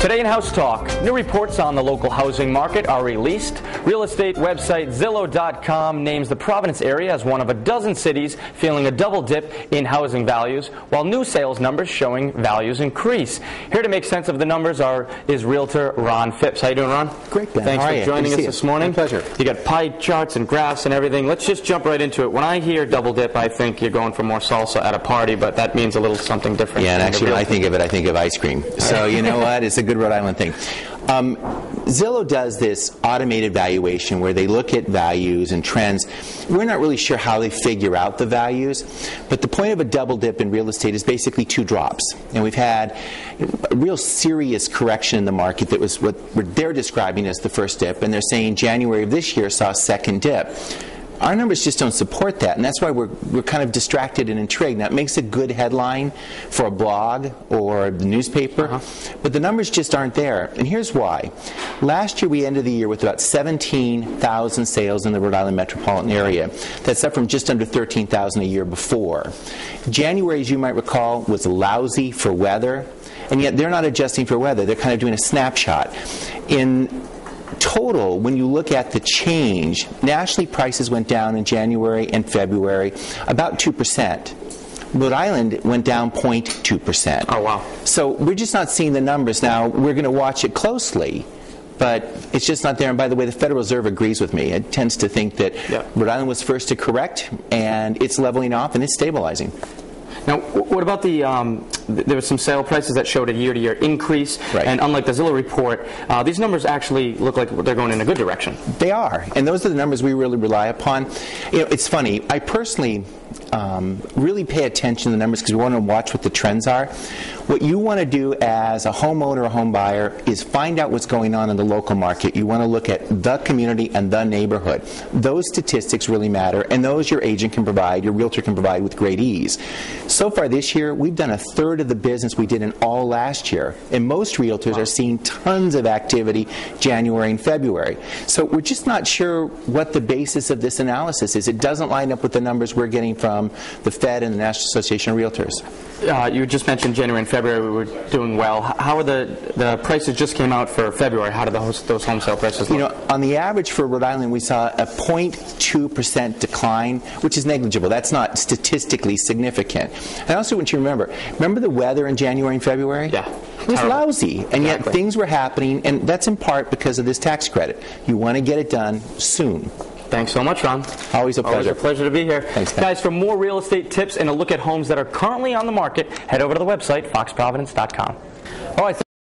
Today in House Talk, new reports on the local housing market are released. Real estate website Zillo.com names the Providence area as one of a dozen cities feeling a double dip in housing values, while new sales numbers showing values increase. Here to make sense of the numbers is Realtor Ron Phipps. How you doing, Ron? Great, Ben. Thanks for joining us this morning. My pleasure. You got pie charts and graphs and everything. Let's just jump right into it. When I hear double dip, I think you're going for more salsa at a party, but that means a little something different. Yeah, and actually when I think of ice cream. So you know what? It's a good Rhode Island thing. Zillow does this automated valuation where they look at values and trends. We're not really sure how they figure out the values, but the point of a double dip in real estate is basically two drops. And we've had a real serious correction in the market that was what they're describing as the first dip, and they're saying January of this year saw a second dip. Our numbers just don't support that, and that's why we're kind of distracted and intrigued. Now, it makes a good headline for a blog or the newspaper, but the numbers just aren't there, and here's why. Last year, we ended the year with about 17,000 sales in the Rhode Island metropolitan area. That's up from just under 13,000 a year before. January, as you might recall, was lousy for weather, and yet they're not adjusting for weather. They're kind of doing a snapshot. In total, when you look at the change, nationally prices went down in January and February about 2%. Rhode Island went down 0.2%. Oh, wow. So we're just not seeing the numbers. Now, we're going to watch it closely, but it's just not there. And by the way, the Federal Reserve agrees with me. It tends to think that Rhode Island was first to correct, and it's leveling off, and it's stabilizing. Now, what about there were some sale prices that showed a year-to-year increase, and unlike the Zillow report, these numbers actually look like they're going in a good direction. They are, and those are the numbers we really rely upon. You know, it's funny. I personally really pay attention to the numbers because we want to watch what the trends are. What you want to do as a homeowner or home buyer is find out what's going on in the local market. You want to look at the community and the neighborhood. Those statistics really matter, and those your agent can provide, your realtor can provide with great ease. So far this year, we've done a third of the business we did in all last year, and most realtors are seeing tons of activity January and February. So we're just not sure what the basis of this analysis is. It doesn't line up with the numbers we're getting from the Fed and the National Association of Realtors. You just mentioned January and February we were doing well. How are the prices just came out for February? How did those home sale prices look? You know, on the average for Rhode Island, we saw a 0.2% decline, which is negligible. That's not statistically significant. I also want you to remember the weather in January and February? Yeah. It was lousy, and yet things were happening, and that's in part because of this tax credit. You want to get it done soon. Thanks so much, Ron. Always a pleasure. Always a pleasure to be here. Thanks, guys. For more real estate tips and a look at homes that are currently on the market, head over to the website, foxprovidence.com. All right.